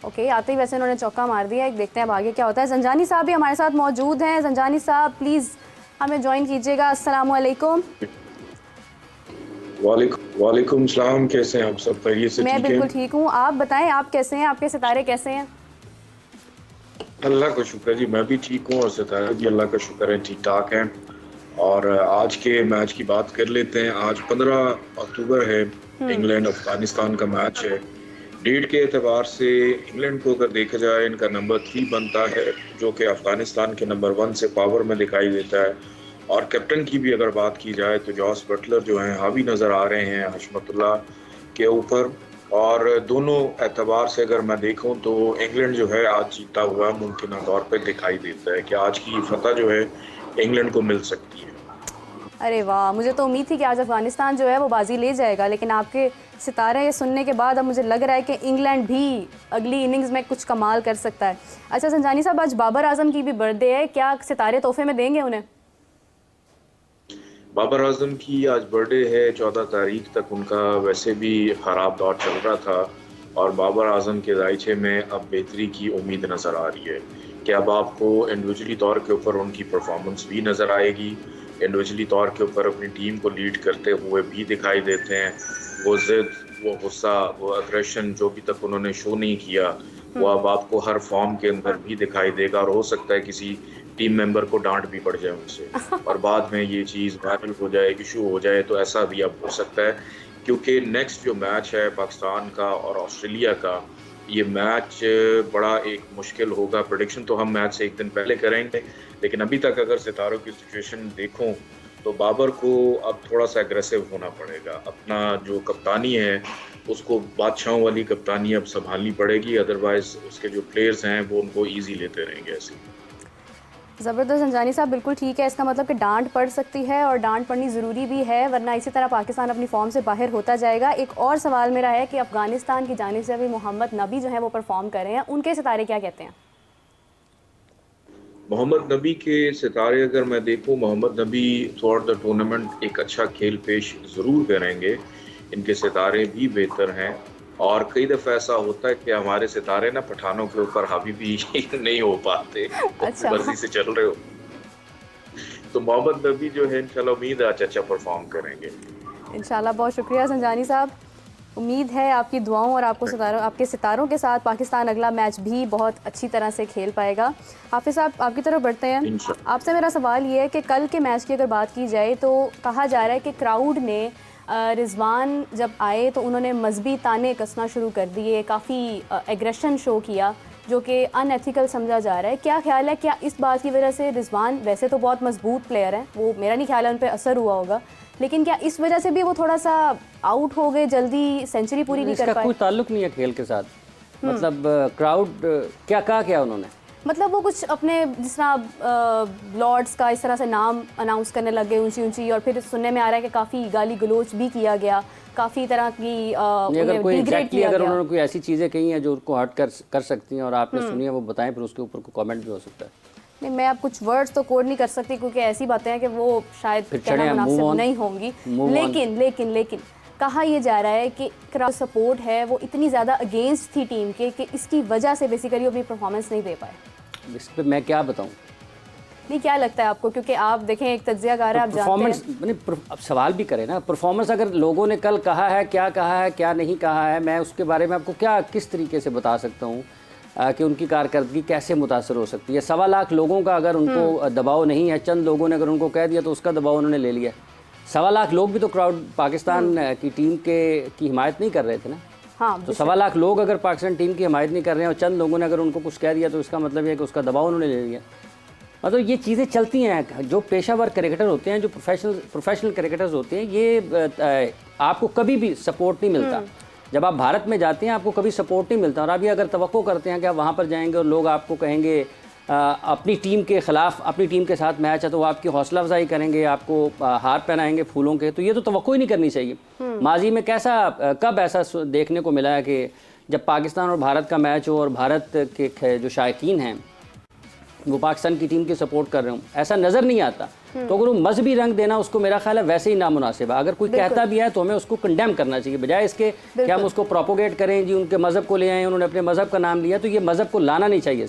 Okay, आते ही वैसे उन्होंने चौका मार दिया। एक देखते हैं अब आगे क्या होता है। जंजानी साहब भी हमारे साथ मौजूद हैं। जंजानी साहब प्लीज़ हमें ज्वाइन कीजिएगा। अस्सलाम वालेकुम। वालेकुम सलाम। कैसे हैं आप? सब खैरियत से? मैं ठीक है। बिल्कुल ठीक हूँ, आप बताएं आप कैसे हैं, आपके सितारे कैसे हैं? अल्लाह का शुक्र जी, मैं भी ठीक हूँ और सितारे भी अल्लाह का शुक्र है ठीक ठाक हैं। और आज के मैच की बात कर लेते हैं। आज 15 अक्टूबर है। इंग्लैंड अफगानिस्तान का मैच है। डेट के एतबार से इंग्लैंड को अगर देखा जाए, इनका नंबर 3 बनता है, जो कि अफगानिस्तान के नंबर 1 से पावर में दिखाई देता है। और कैप्टन की भी अगर बात की जाए तो जॉस बटलर जो हैं हावी नज़र आ रहे हैं हशमतुल्लाह के ऊपर। और दोनों एतबार से अगर मैं देखूं तो इंग्लैंड जो है आज जीता हुआ मुमकिन तौर पे दिखाई देता है कि आज की फतह जो है इंग्लैंड को मिल सकती है। अरे वाह, मुझे तो उम्मीद थी कि आज अफगानिस्तान जो है वो बाजी ले जाएगा, लेकिन आपके सितारे ये सुनने के बाद अब मुझे लग रहा है कि इंग्लैंड भी अगली इनिंग्स में कुछ कमाल कर सकता है। अच्छा संजानी साहब, आज बाबर आजम की भी बर्थडे है, क्या सितारे तोहफे में देंगे उन्हें? बाबर आजम की आज बर्थडे है। 14 तारीख तक उनका वैसे भी खराब दौर चल रहा था और बाबर आजम के दायचे में अब बेहतरी की उम्मीद नज़र आ रही है कि अब आपको इंडिविजुअली तौर के ऊपर उनकी परफॉर्मेंस भी नज़र आएगी। इंडिविजुअली तौर के ऊपर अपनी टीम को लीड करते हुए भी दिखाई देते हैं। वो जिद, वो गुस्सा, वो अग्रेशन जो अभी तक उन्होंने शो नहीं किया, वो अब आपको हर फॉर्म के अंदर भी दिखाई देगा। और हो सकता है किसी टीम मेंबर को डांट भी पड़ जाए उनसे और बाद में ये चीज़ वायरल हो जाए, इशू हो जाए, तो ऐसा भी अब हो सकता है। क्योंकि नेक्स्ट जो मैच है पाकिस्तान का और ऑस्ट्रेलिया का, ये मैच बड़ा एक मुश्किल होगा। प्रेडिक्शन तो हम मैच से एक दिन पहले करेंगे, लेकिन अभी तक अगर सितारों की सिचुएशन देखूं तो बाबर को अब थोड़ा सा एग्रेसिव होना पड़ेगा। अपना जो कप्तानी है उसको बादशाहों वाली कप्तानी अब संभालनी पड़ेगी, अदरवाइज उसके जो प्लेयर्स हैं वो उनको ईजी लेते रहेंगे ऐसे। ज़बरदस्त संजानी साहब, बिल्कुल ठीक है। इसका मतलब कि डांट पड़ सकती है और डांट पड़नी ज़रूरी भी है, वरना इसी तरह पाकिस्तान अपनी फॉर्म से बाहर होता जाएगा। एक और सवाल मेरा है कि अफ़गानिस्तान की जानिब से अभी मोहम्मद नबी जो है वो परफॉर्म कर रहे हैं, उनके सितारे क्या कहते हैं? मोहम्मद नबी के सितारे अगर मैं देखूं, मोहम्मद नबी थ्रू आउट द टूर्नामेंट एक अच्छा खेल पेश ज़रूर करेंगे। इनके सितारे भी बेहतर हैं और कई दफ़ा ऐसा होता है कि हमारे सितारे ना पठानों के ऊपर हावी भी नहीं हो पाते, वो अच्छा। मर्जी से चल रहे हो। तो मोहम्मद नबी जो है इंशाल्लाह उम्मीद है आज अच्छा परफॉर्म करेंगे। इंशाल्लाह, बहुत शुक्रिया संजानी साहब। उम्मीद है आपकी दुआओं और आपके सितारों के साथ पाकिस्तान अगला मैच भी बहुत अच्छी तरह से खेल पाएगा। हाफिज़ साहब, आपकी तरफ बढ़ते हैं। इंशाल्लाह। आपसे मेरा सवाल ये है कि कल के मैच की अगर बात की जाए तो कहा जा रहा है कि क्राउड ने रिजवान जब आए तो उन्होंने मजहबी ताने कसना शुरू कर दिए, काफ़ी एग्रेशन शो किया, जो कि अनएथिकल समझा जा रहा है। क्या ख्याल है, क्या इस बात की वजह से रिजवान वैसे तो बहुत मजबूत प्लेयर हैं, वो मेरा नहीं ख्याल है उन पर असर हुआ होगा, लेकिन क्या इस वजह से भी वो थोड़ा सा आउट हो गए, जल्दी सेंचुरी पूरी नहीं कर इसका पाए? कोई ताल्लुक नहीं है खेल के साथ। मतलब क्राउड क्या कहा क्या उन्होंने? मतलब वो कुछ अपने जिस तरह लॉर्ड्स का इस तरह से नाम अनाउंस करने लग गए ऊंची ऊंची, और फिर सुनने में आ रहा है कि काफ़ी गाली गलोच भी किया गया, काफ़ी तरह की अगर कोई डिग्रेड एग्जैक्टली किया अगर गया। उन्होंने कोई ऐसी चीज़ें कही हैं जो उनको हर्ट कर सकती हैं और आपने सुनी है, वो बताएं, फिर उसके ऊपर कोई कमेंट भी हो सकता है। नहीं, मैं अब कुछ वर्ड्स तो कोड नहीं कर सकती क्योंकि ऐसी बातें हैं कि वो शायद फिर कहना चढ़े, मूव मुनासिब ऑन, नहीं होंगी। Move on. लेकिन लेकिन लेकिन कहा यह जा रहा है कि क्राउड सपोर्ट है वो इतनी ज़्यादा अगेंस्ट थी टीम के कि इसकी वजह से बेसिकली अपनी परफॉर्मेंस नहीं दे पाए। इस पर मैं क्या बताऊँ? नहीं, क्या लगता है आपको, क्योंकि आप देखें एक तज्जियाकार है, आप जानते हैं। परफॉर्मेंस अब सवाल भी करें ना, परफॉर्मेंस अगर लोगों ने कल कहा है, क्या नहीं कहा है, मैं उसके बारे में आपको क्या किस तरीके से बता सकता हूँ कि उनकी कारकर्दगी कैसे मुतासर हो सकती है। 1.25 लाख लोगों का अगर उनको दबाव नहीं है, चंद लोगों ने अगर उनको कह दिया तो उसका दबाव उन्होंने ले लिया। 1.25 लाख लोग भी तो क्राउड पाकिस्तान की टीम की हिमायत नहीं कर रहे थे ना। हाँ, तो 1.25 लाख लोग अगर पाकिस्तान टीम की हिमायत नहीं कर रहे हैं और चंद लोगों ने अगर उनको कुछ कह दिया तो इसका मतलब है कि उसका दबाव उन्होंने ले लिया। मतलब ये चीज़ें चलती हैं। जो पेशावर क्रिकेटर होते हैं, जो प्रोफेशनल क्रिकेटर्स होते हैं, ये आपको कभी भी सपोर्ट नहीं मिलता। जब आप भारत में जाते हैं आपको कभी सपोर्ट नहीं मिलता, और अभी अगर तवक्को करते हैं कि आप वहाँ पर जाएंगे और लोग आपको कहेंगे अपनी टीम के ख़िलाफ़, अपनी टीम के साथ मैच है, तो वो आपकी हौसला अफजाई करेंगे, आपको हार पहनाएंगे फूलों के, तो ये तो तवक्को ही नहीं करनी चाहिए। माजी में कब ऐसा देखने को मिला है कि जब पाकिस्तान और भारत का मैच हो और भारत के जो शायकीन हैं वो पाकिस्तान की टीम की सपोर्ट कर रहे हूँ? ऐसा नज़र नहीं आता। तो अगर वो मजहबी रंग देना उसको मेरा ख्याल है वैसे ही नामुनासिब है। अगर कोई कहता भी है तो हमें उसको कंडेम करना चाहिए, बजाय इसके कि हम उसको प्रोपोगेट करें जी उनके मज़हब को ले आए, उन्होंने अपने मज़हब का नाम लिया, तो ये मज़हब को लाना नहीं चाहिए।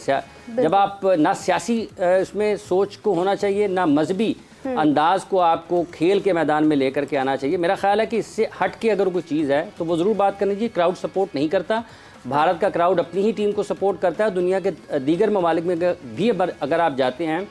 जब आप ना सियासी इसमें सोच को होना चाहिए, ना मजहबी अंदाज को आपको खेल के मैदान में लेकर के आना चाहिए। मेरा ख्याल है कि इससे हट के अगर कोई चीज़ है तो वो ज़रूर बात करनी चाहिए। क्राउड सपोर्ट नहीं करता, भारत का क्राउड अपनी ही टीम को सपोर्ट करता है। दुनिया के दीगर ममालिक में भी अगर आप जाते हैं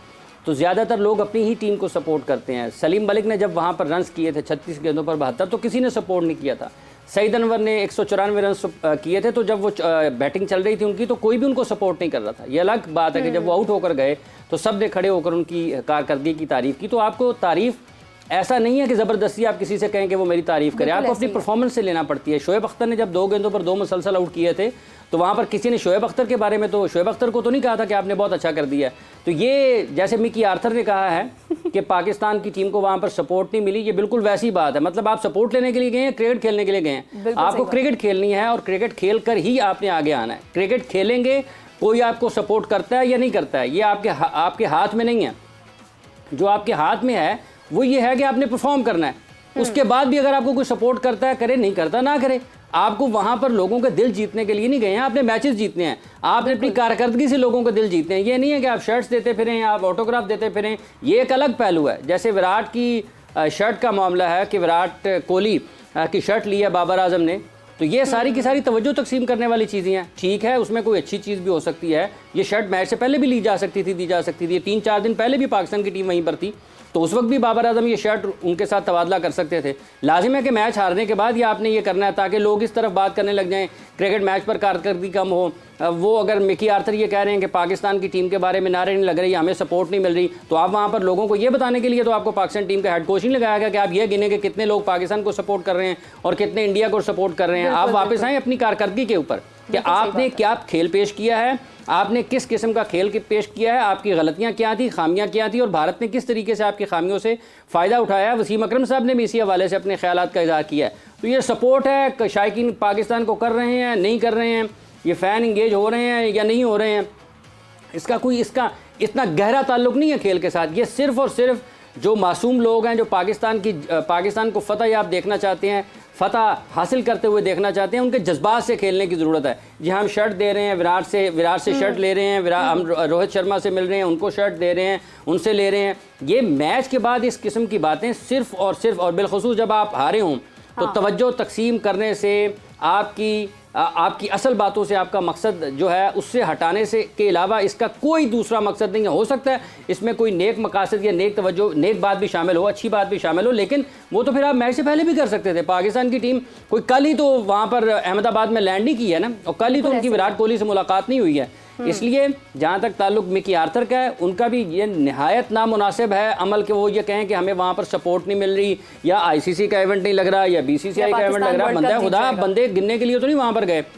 तो ज़्यादातर लोग अपनी ही टीम को सपोर्ट करते हैं। सलीम मलिक ने जब वहाँ पर रन्स किए थे 36 गेंदों पर 72, तो किसी ने सपोर्ट नहीं किया था। सईद अनवर ने 194 रन किए थे, तो जब वो बैटिंग चल रही थी उनकी तो कोई भी उनको सपोर्ट नहीं कर रहा था। ये अलग बात है कि जब वो आउट होकर गए तो सब ने खड़े होकर उनकी कारकर्दगी की तारीफ़ की। तो आपको तारीफ़ ऐसा नहीं है कि ज़बरदस्ती आप किसी से कहें कि वो मेरी तारीफ़ करे, आपको अपनी परफॉर्मेंस से लेना पड़ती है। शोएब अख्तर ने जब 2 गेंदों पर 2 मुसलसल आउट किए थे तो वहाँ पर किसी ने शोएब अख्तर के बारे में तो शोएब अख्तर को तो नहीं कहा था कि आपने बहुत अच्छा कर दिया है। तो ये जैसे मिकी आर्थर ने कहा है कि पाकिस्तान की टीम को वहाँ पर सपोर्ट नहीं मिली, ये बिल्कुल वैसी बात है। मतलब आप सपोर्ट लेने के लिए गए हैं, क्रिकेट खेलने के लिए गए हैं, आपको क्रिकेट खेलनी है और क्रिकेट खेल कर ही आपने आगे आना है। क्रिकेट खेलेंगे, कोई आपको सपोर्ट करता है या नहीं करता है ये आपके हाथ में नहीं है। जो आपके हाथ में है वो ये है कि आपने परफॉर्म करना है। उसके बाद भी अगर आपको कोई सपोर्ट करता है करे, नहीं करता ना करे। आपको वहाँ पर लोगों के दिल जीतने के लिए नहीं गए हैं, आपने मैचेस जीतने हैं, आपने अपनी कारकर्दगी से लोगों के दिल जीतने हैं। ये नहीं है कि आप शर्ट्स देते फिरें, आप ऑटोग्राफ देते फिरें, ये एक अलग पहलू है। जैसे विराट की शर्ट का मामला है कि विराट कोहली की शर्ट ली है बाबर आजम ने, तो ये सारी की सारी तवज्जो तकसीम करने वाली चीज़ें हैं। ठीक है, उसमें कोई अच्छी चीज़ भी हो सकती है। ये शर्ट मैच से पहले भी ली जा सकती थी, दी जा सकती थी। 3-4 दिन पहले भी पाकिस्तान की टीम वहीं पर थी, तो उस वक्त भी बाबर आजम ये शर्ट उनके साथ तबादला कर सकते थे। लाजिम है कि मैच हारने के बाद ये आपने ये करना है ताकि लोग इस तरफ बात करने लग जाएं, क्रिकेट मैच पर कारकर्दगी कम हो। वो अगर मिकी आर्थर ये कह रहे हैं कि पाकिस्तान की टीम के बारे में नारे नहीं लग रही, हमें सपोर्ट नहीं मिल रही, तो आप वहाँ पर लोगों को ये बताने के लिए तो आपको पाकिस्तान टीम का हेड कोच नहीं लगाया गया कि आप ये गिने कि कितने लोग पाकिस्तान को सपोर्ट कर रहे हैं और कितने इंडिया को सपोर्ट कर रहे हैं। आप वापस आएँ अपनी कारकर्दगी के ऊपर कि आपने क्या खेल पेश किया है, आपने किस किस्म का खेल पेश किया है, आपकी गलतियां क्या थी, खामियां क्या थी और भारत ने किस तरीके से आपकी खामियों से फ़ायदा उठाया। वसीम अकरम साहब ने भी इसी हवाले से अपने ख्यालात का इज़हार किया है। तो ये सपोर्ट है, शायकीन पाकिस्तान को कर रहे हैं नहीं कर रहे हैं, ये फ़ैन इंगेज हो रहे हैं या नहीं हो रहे हैं, इसका इतना गहरा ताल्लुक़ नहीं है खेल के साथ। ये सिर्फ़ और सिर्फ जो मासूम लोग हैं, जो पाकिस्तान को फ़तह या आप देखना चाहते हैं, फ़तह हासिल करते हुए देखना चाहते हैं, उनके जज्बात से खेलने की ज़रूरत है। जी हम शर्ट दे रहे हैं, विराट से शर्ट ले रहे हैं, हम रोहित शर्मा से मिल रहे हैं, उनको शर्ट दे रहे हैं, उनसे ले रहे हैं। ये मैच के बाद इस किस्म की बातें सिर्फ़ और बिलखुसूस जब आप हारे हों तो तवज्जो तकसीम करने से आपकी असल बातों से आपका मकसद जो है उससे हटाने से के अलावा इसका कोई दूसरा मकसद नहीं है। हो सकता है इसमें कोई नेक मकासद या नेक तवज्जो, नेक बात भी शामिल हो, अच्छी बात भी शामिल हो, लेकिन वो तो फिर आप मैच से पहले भी कर सकते थे। पाकिस्तान की टीम कोई कल ही तो वहाँ पर अहमदाबाद में लैंड नहीं की है ना, और कल ही तो उनकी विराट कोहली से मुलाकात नहीं हुई है। इसलिए जहाँ तक ताल्लुक मिकी आर्थर का है, उनका भी ये नहायत नामुनासिब है अमल के वो ये कहें कि हमें वहाँ पर सपोर्ट नहीं मिल रही या ICC का इवेंट नहीं लग रहा या BCCI का इवेंट लग रहा। बंदा खुदा बंदे गिनने के लिए तो नहीं वहाँ पर गए।